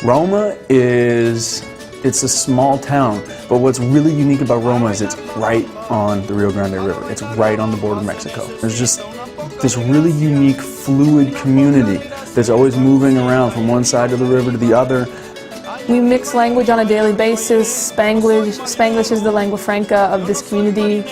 Roma it's a small town, but what's really unique about Roma is it's right on the Rio Grande River. It's right on the border of Mexico. There's just this really unique, fluid community that's always moving around from one side of the river to the other. We mix language on a daily basis. Spanglish is the lingua franca of this community.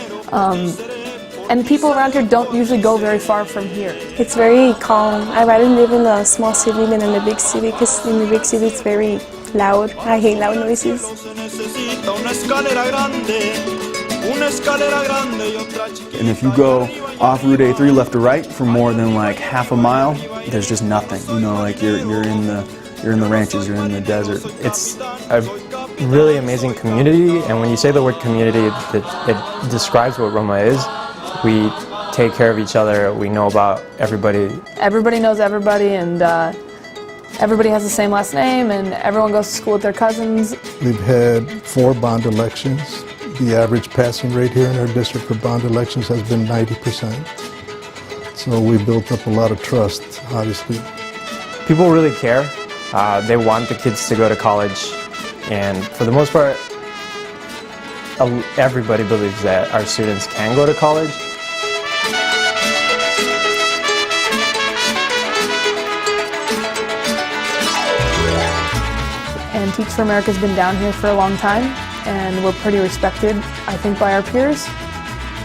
And people around here don't usually go very far from here. It's very calm. I'd rather live in a small city than in a big city, because in the big city it's very loud. I hate loud noises. And if you go off Route A3 left to right for more than like half a mile, there's just nothing. You know, like you're in the ranches, you're in the desert. It's a really amazing community, and when you say the word community, it describes what Roma is. We take care of each other, we know about everybody. Everybody knows everybody, and everybody has the same last name, and everyone goes to school with their cousins. We've had 4 bond elections. The average passing rate here in our district for bond elections has been 90%. So we built up a lot of trust, obviously. People really care. They want the kids to go to college, and for the most part, everybody believes that our students can go to college. And Teach for America has been down here for a long time, and we're pretty respected, I think, by our peers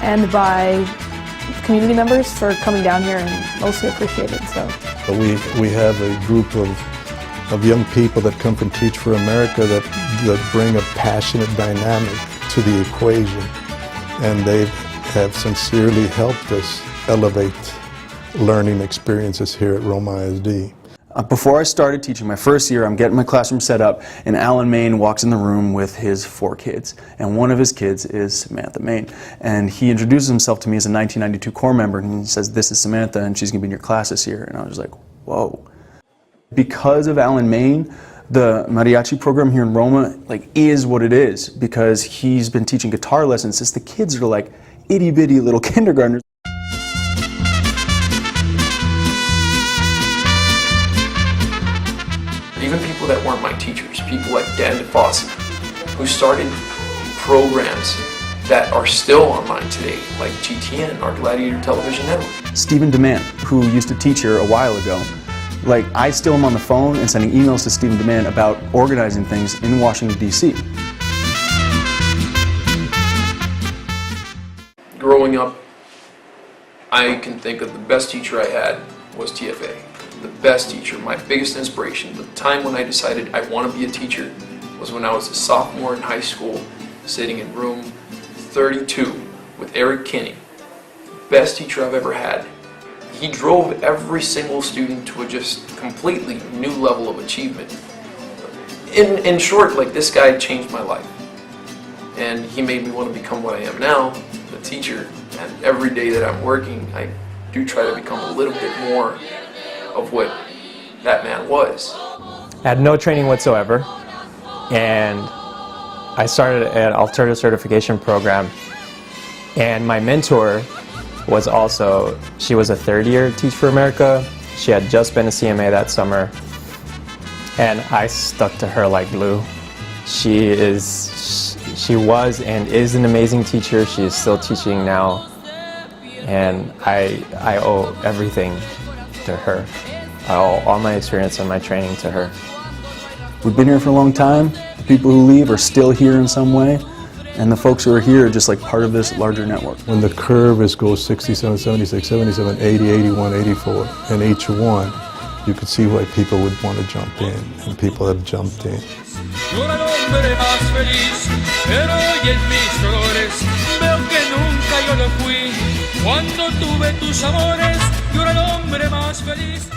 and by community members for coming down here, and mostly appreciated. So we have a group of young people that come from Teach for America that bring a passionate dynamic to the equation, and they have sincerely helped us elevate learning experiences here at Roma ISD. Before I started teaching my first year, I'm getting my classroom set up, and Alan Main walks in the room with his 4 kids. And one of his kids is Samantha Main. And he introduces himself to me as a 1992 Corps member, and he says, "This is Samantha, and she's going to be in your class this year." And I was like, whoa. Because of Alan Main, the mariachi program here in Roma is what it is, because he's been teaching guitar lessons since the kids are like itty-bitty little kindergartners. Even people that weren't my teachers, people like Dan DeFosse, who started programs that are still online today, like GTN, our Gladiator Television Network. Stephen DeMann, who used to teach here a while ago, I still am on the phone and sending emails to Stephen DeMann about organizing things in Washington, D.C. Growing up, I can think of the best teacher I had was TFA. The best teacher, my biggest inspiration, the time when I decided I want to be a teacher was when I was a sophomore in high school, sitting in room 32 with Eric Kinney. Best teacher I've ever had. He drove every single student to a just completely new level of achievement. In short, this guy changed my life. And he made me want to become what I am now, a teacher. And every day that I'm working, I do try to become a little bit more of what that man was. I had no training whatsoever, and I started an alternative certification program, and my mentor was also, she was a 3rd year Teach for America. She had just been a CMA that summer, and I stuck to her like glue. She was and is an amazing teacher. She is still teaching now, and I owe everything to her. I owe all my experience and my training to her. We've been here for a long time. The people who leave are still here in some way, and the folks who are here are just part of this larger network. When the curve goes 67, 76, 77, 80, 81, 84, and each one, you could see why people would want to jump in, and people have jumped in. Yo era el hombre más feliz, pero hoy en mis dolores veo que nunca yo lo fui. Cuando tuve tus amores, yo era el hombre más feliz.